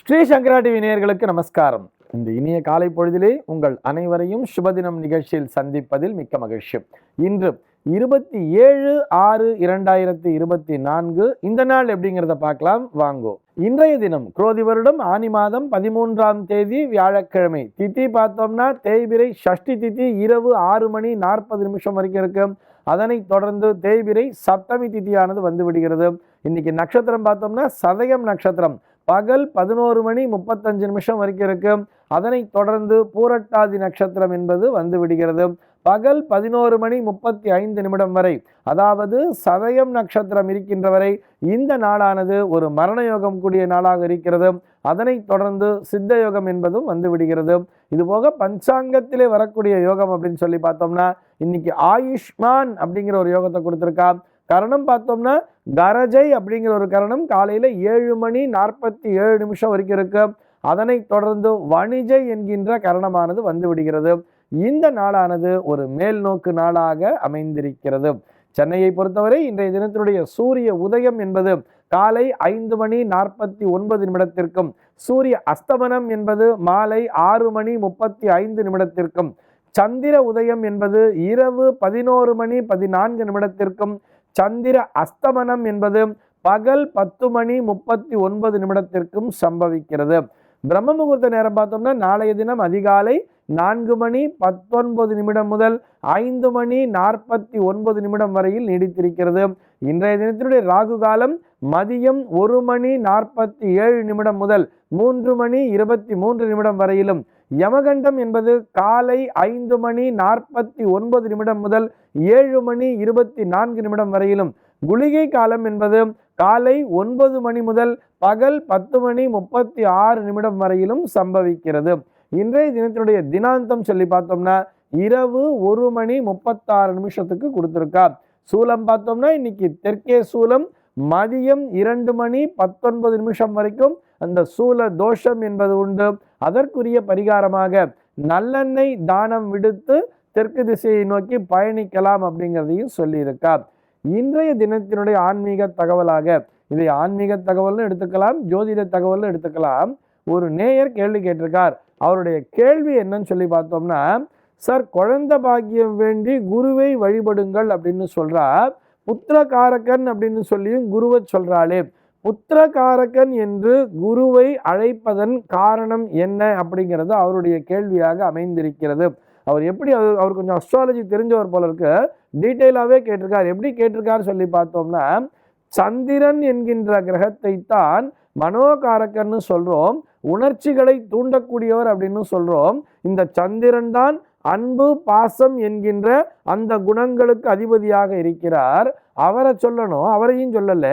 ஸ்ரீ சங்கரா TV நேயர்களுக்கு நமஸ்காரம். இந்த இனிய காலை பொழுதிலே உங்கள் அனைவரையும் சுபதினம் நிகழ்ச்சியில் சந்திப்பதில் மிக்க மகிழ்ச்சி. இன்று 27/6/2024 இந்த நாள் எப்படிங்கிறத பார்க்கலாம் வாங்கோ. இன்றைய தினம் குரோதி வருடம் ஆனி மாதம் 13ஆம் தேதி வியாழக்கிழமை. திதி பார்த்தோம்னா தேய்பிரை சஷ்டி திதி இரவு 6:40 வரைக்கும் இருக்கு. அதனை தொடர்ந்து தேய்பிரை சப்தமி திதியானது வந்து விடுகிறது. இன்னைக்கு நட்சத்திரம் பார்த்தோம்னா சதயம் நட்சத்திரம் பகல் 11:35 வரைக்கும் இருக்கு. அதனை தொடர்ந்து பூரட்டாதி நட்சத்திரம் என்பது வந்து விடுகிறது பகல் 11:35 வரை. அதாவது சதயம் நட்சத்திரம் இருக்கின்ற வரை இந்த நாளானது ஒரு மரண யோகம் கூடிய நாளாக இருக்கிறது. அதனை தொடர்ந்து சித்த யோகம் என்பதும் வந்து விடுகிறது. இதுபோக பஞ்சாங்கத்திலே வரக்கூடிய யோகம் அப்படின்னு சொல்லி பார்த்தோம்னா இன்னைக்கு ஆயுஷ்மான் அப்படிங்கிற ஒரு யோகத்தை கொடுத்துருக்கா. கரணம் பார்த்தோம்னா கரஜை அப்படிங்கிற ஒரு கரணம் காலையில் 7:47 வரைக்கும் இருக்கு. அதனை தொடர்ந்து வணிஜை என்கின்ற கரணமானது வந்து விடுகிறது. இந்த நாளானது ஒரு மேல் நோக்கு நாளாக அமைந்திருக்கிறது. சென்னையை பொறுத்தவரை இன்றைய தினத்தினுடைய சூரிய உதயம் என்பது காலை 5:49 சூரிய அஸ்தமனம் என்பது மாலை 6:35 சந்திர உதயம் என்பது இரவு 11:14 சந்திர அஸ்தமனம் என்பது பகல் 10:39 சம்பவிக்கிறது. பிரம்ம முகூர்த்த நேரம் பார்த்தோம்னா நாளைய தினம் அதிகாலை 4:19 முதல் 5:49 வரையில் நீடித்திருக்கிறது. இன்றைய தினத்தினுடைய ராகு காலம் மதியம் 1:47 முதல் 3:23 வரையிலும், யமகண்டம் என்பது காலை 5:49 முதல் 7:24 வரையிலும், குளிகை காலம் என்பது காலை 9 மணி முதல் பகல் 10:36 வரையிலும் சம்பவிக்கிறது. இன்றைய தினத்தினுடைய தினாந்தம் சொல்லி பார்த்தோம்னா இரவு 1:36 கொடுத்திருக்கா. சூலம் பார்த்தோம்னா இன்னைக்கு தெற்கே சூலம் மதியம் 2:19 வரைக்கும் அந்த சூல தோஷம் என்பது உண்டு. அதற்குரிய பரிகாரமாக நல்லெண்ணெய் தானம் விடுத்து தெற்கு திசையை நோக்கி பயணிக்கலாம் அப்படிங்கிறதையும் சொல்லியிருக்கா. இன்றைய தினத்தினுடைய ஆன்மீக தகவலாக, இதை ஆன்மீக தகவல்னு எடுத்துக்கலாம், ஜோதிட தகவல்னு எடுத்துக்கலாம். ஒரு நேயர் கேள்வி கேட்டிருக்கார். அவருடைய கேள்வி என்னன்னு சொல்லி பார்த்தோம்னா, சார் குழந்தை பாக்கியம் வேண்டி குருவை வழிபடுங்கள் அப்படின்னு சொல்றார். புத்திரகாரகன் அப்படின்னு சொல்லியும் குருவை சொல்றாளே, புத்திரகாரகன் என்று குருவை அழைப்பதன் காரணம் என்ன அப்படிங்கிறது அவருடைய கேள்வியாக அமைந்திருக்கிறது. அவர் எப்படி அவர் கொஞ்சம் அஸ்ட்ராலஜி தெரிஞ்சவர் போல இருக்கு, டீட்டெயிலாகவே கேட்டிருக்கார். எப்படி கேட்டிருக்காரு சொல்லி பார்த்தோம்னா, சந்திரன் என்கின்ற கிரகத்தை தான் மனோகாரகன்னு சொல்றோம், உணர்ச்சிகளை தூண்டக்கூடியவர் அப்படின்னு சொல்றோம். இந்த சந்திரன் தான் அன்பு பாசம் என்கின்ற அந்த குணங்களுக்கு அதிபதியாக இருக்கிறார். அவரை சொல்லணும், அவரையும் சொல்லல.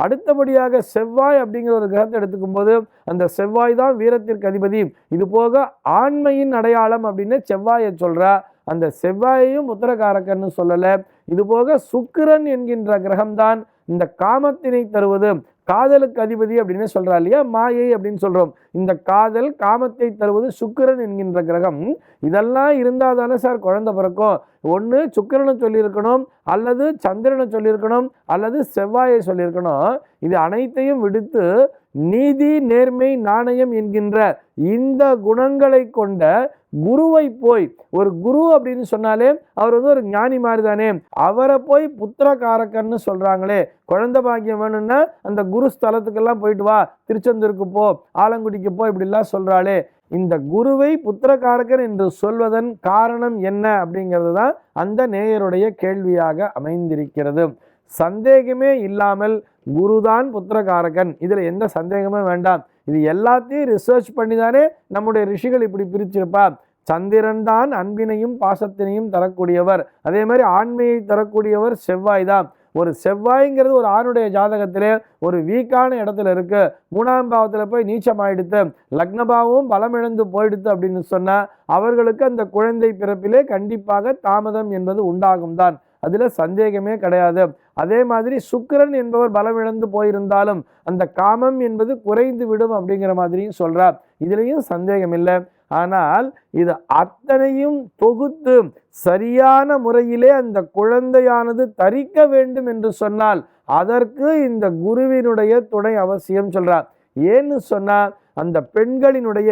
அடுத்தபடியாக செவ்வாய் அப்படிங்கிற ஒரு கிரகத்தை எடுத்துக்கும் போது அந்த செவ்வாய் தான் வீரத்திற்கு அதிபதி. இது போக ஆண்மையின் அடையாளம் அப்படின்னு செவ்வாயை சொல்றா. அந்த செவ்வாயையும் உத்தரகாரகன்னு சொல்லல. இது போக சுக்கிரன் என்கின்ற கிரகம்தான் இந்த காமத்தினை தருவது, காதலுக்கு அதிபதி அப்படின்னு சொல்றா இல்லையா, மாயை அப்படின்னு சொல்றோம். இந்த காதல் காமத்தை தருவது சுக்கிரன் என்கின்ற கிரகம். இதெல்லாம் இருந்தால் தானே சார் குழந்தை பிறக்கும். ஒன்று சுக்கிரனை சொல்லியிருக்கணும், அல்லது சந்திரனை சொல்லியிருக்கணும், அல்லது செவ்வாயை சொல்லியிருக்கணும். இது அனைத்தையும் விடுத்து நீதி நேர்மை நாணயம் என்கின்ற இந்த குணங்களை கொண்ட குருவை போய், ஒரு குரு அப்படின்னு சொன்னாலே அவர் ஒரு ஞானி மாதிரி தானே, அவரை போய் புத்திரகாரகன்னு சொல்றாங்களே. குழந்தை பாக்கியம் வேணும்னா அந்த குரு ஸ்தலத்துக்கெல்லாம் போயிட்டு வா, திருச்செந்தூருக்கு போ, ஆலங்குடிக்கு போ, இப்படிலாம் சொல்றாளே. இந்த குருவை புத்திரகாரகன் என்று சொல்வதன் காரணம் என்ன அப்படிங்கிறது தான் அந்த நேயருடைய கேள்வியாக அமைந்திருக்கிறது. சந்தேகமே இல்லாமல் குருதான் புத்திரகாரகன், இதுல எந்த சந்தேகமே வேண்டாம். இது எல்லாத்தையும் ரிசர்ச் பண்ணி தானே நம்முடைய ரிஷிகள் இப்படி பிரிச்சிருப்பார். சந்திரன் தான் அன்பினையும் பாசத்தினையும் தரக்கூடியவர், அதே மாதிரி ஆண்மையை தரக்கூடியவர் செவ்வாய் தான். ஒரு செவ்வாய்ங்கிறது ஒரு ஆணுடைய ஜாதகத்திலே ஒரு வீக்கான இடத்துல இருக்கு, 3ஆம் பாவத்துல போய் நீச்சமாயிடுத்து, லக்னபாவும் பலமிழந்து போயிடுத்து அப்படின்னு சொன்னா அவர்களுக்கு அந்த குழந்தை பிறப்பிலே கண்டிப்பாக தாமதம் என்பது உண்டாகும் தான், அதுல சந்தேகமே கிடையாது. அதே மாதிரி சுக்கிரன் என்பவர் பலமிழந்து போயிருந்தாலும் அந்த காமம் என்பது குறைந்து விடும் அப்படிங்கிற மாதிரியும் சொல்றார். இதுலயும் சந்தேகம் இல்லை. ஆனால் இது அத்தனையும் தொகுத்து சரியான முறையிலே அந்த குழந்தையானது தரிக்க வேண்டும் என்று சொன்னால் அதற்கு இந்த குருவினுடைய துணை அவசியம் சொல்றார். ஏன்னு சொன்னா அந்த பெண்களினுடைய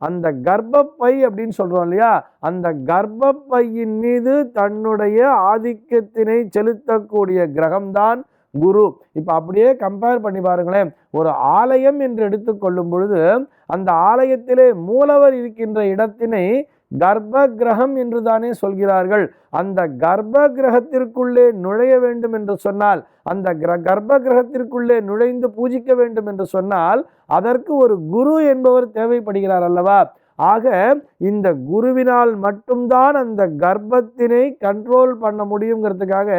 அந்த கர்ப்பப்பை அப்படின்னு சொல்றோம் இல்லையா, அந்த கர்ப்பப்பையின் மீது தன்னுடைய ஆதிக்கத்தினை செலுத்தக்கூடிய கிரகம்தான் குரு. இப்ப அப்படியே கம்பேர் பண்ணி பாருங்களேன். ஒரு ஆலயம் என்று எடுத்துக்கொள்ளும் பொழுது அந்த ஆலயத்திலே மூலவர் இருக்கின்ற இடத்தினை கர்ப்ப கிரகம் என்று தானே சொல்கிறார்கள். அந்த கர்ப்ப கிரகத்திற்குள்ளே நுழைய வேண்டும் என்று சொன்னால், அந்த கர்ப்ப கிரகத்திற்குள்ளே நுழைந்து பூஜிக்க வேண்டும் என்று சொன்னால் அதற்கு ஒரு குரு என்பவர் தேவைப்படுகிறார் அல்லவா. ஆக இந்த குருவினால் மட்டும்தான் அந்த கர்ப்பத்தினை கண்ட்ரோல் பண்ண முடியுங்கிறதுக்காக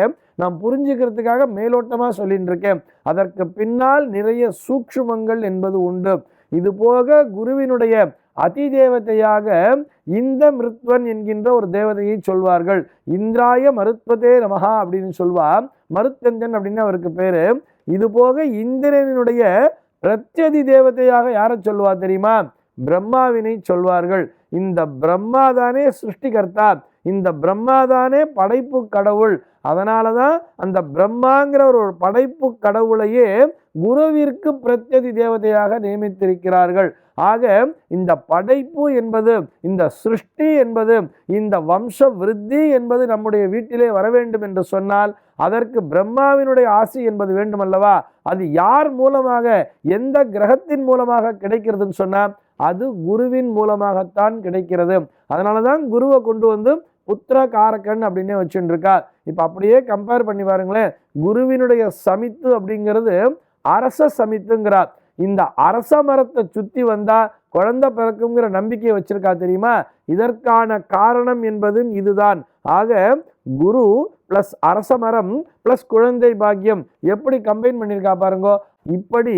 நாம் புரிஞ்சுக்கிறதுக்காக மேலோட்டமா சொல்லிட்டு இருக்கேன். அதற்கு பின்னால் நிறைய சூக்ஷ்மங்கள் என்பது உண்டு. இது போக குருவினுடைய அதி தேவதையாக இந்த மிருத்வன் என்கின்ற ஒரு தேவதையை சொல்வார்கள். இந்திராய மருத்வதே நமஹா அப்படின்னு சொல்வார். மருத்கந்தன் அப்படின்னு அவருக்கு பேரு. இது போக இந்திரனுடைய பிரத்யதி தேவதையாக யாரை சொல்வார் தெரியுமா? பிரம்மாவினை சொல்வார்கள். இந்த பிரம்மாதானே சிருஷ்டிகர்த்தா, இந்த பிரம்மாதானே படைப்பு கடவுள். அதனாலதான் அந்த பிரம்மாங்கிற ஒரு படைப்பு கடவுளையே குருவிற்கு பிரத்யதி தேவதையாக நியமித்திருக்கிறார்கள். ஆக இந்த படைப்பு என்பது, இந்த சிருஷ்டி என்பது, இந்த வம்ச விருத்தி என்பது நம்முடைய வீட்டிலே வர வேண்டும் என்று சொன்னால் அதற்கு பிரம்மாவினுடைய ஆசி என்பது வேண்டும் அல்லவா. அது யார் மூலமாக, எந்த கிரகத்தின் மூலமாக கிடைக்கிறதுன்னு சொன்னா அது குருவின் மூலமாகத்தான் கிடைக்கிறது. அதனாலதான் குருவை கொண்டு வந்து புத்திர காரகன் அப்படின்னே வச்சுட்டு இருக்கா. இப்ப அப்படியே கம்பேர் பண்ணி பாருங்களேன். குருவினுடைய சமித்து அப்படிங்கிறது அரச சமித்துங்கிறார். இந்த அரச மரத்தை சுத்தி வந்தா குழந்தை பிறக்குங்கிற நம்பிக்கையை வச்சிருக்கா தெரியுமா. இதற்கான காரணம் என்பதும் இதுதான். ஆக குரு பிளஸ் அரச மரம் பிளஸ் குழந்தை பாக்கியம் எப்படி கம்பைன் பண்ணியிருக்கா பாருங்க. இப்படி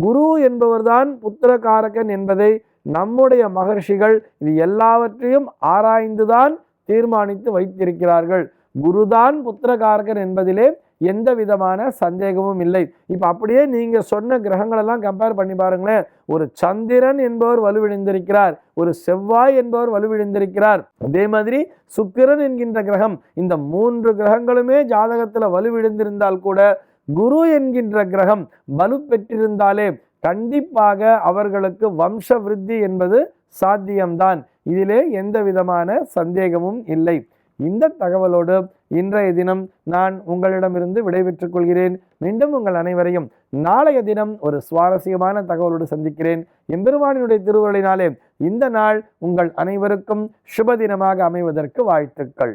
குரு என்பவர் தான் புத்திரகாரகன் என்பதை நம்முடைய மகர்ஷிகள் இது எல்லாவற்றையும் ஆராய்ந்துதான் தீர்மானித்து வைத்திருக்கிறார்கள். குருதான் புத்திரகாரகன் என்பதிலே எந்த விதமான சந்தேகமும் இல்லை. இப்ப அப்படியே நீங்க சொன்ன கிரகங்கள் எல்லாம் கம்பேர் பண்ணி பாருங்களேன். ஒரு சந்திரன் என்பவர் வலுவிழந்திருக்கிறார், ஒரு செவ்வாய் என்பவர் வலுவிழந்திருக்கிறார், அதே மாதிரி சுக்கிரன் என்கின்ற கிரகம். இந்த 3 கிரகங்களுமே ஜாதகத்துல வலுவிழந்திருந்தால் கூட குரு என்கின்ற கிரகம் வலு பெற்றிருந்தாலே கண்டிப்பாக அவர்களுக்கு வம்ச விருத்தி என்பது சாத்தியம்தான். இதிலே எந்த விதமான சந்தேகமும் இல்லை. இந்த தகவலோடு இன்றைய தினம் நான் உங்களிடமிருந்து விடைபெற்றுக் கொள்கிறேன். மீண்டும் உங்கள் அனைவரையும் நாளைய தினம் ஒரு சுவாரஸ்யமான தகவலோடு சந்திக்கிறேன். எம்பெருமானினுடைய திருவருளினாலே இந்த நாள் உங்கள் அனைவருக்கும் சுப தினமாக அமைவதற்கு வாழ்த்துக்கள்.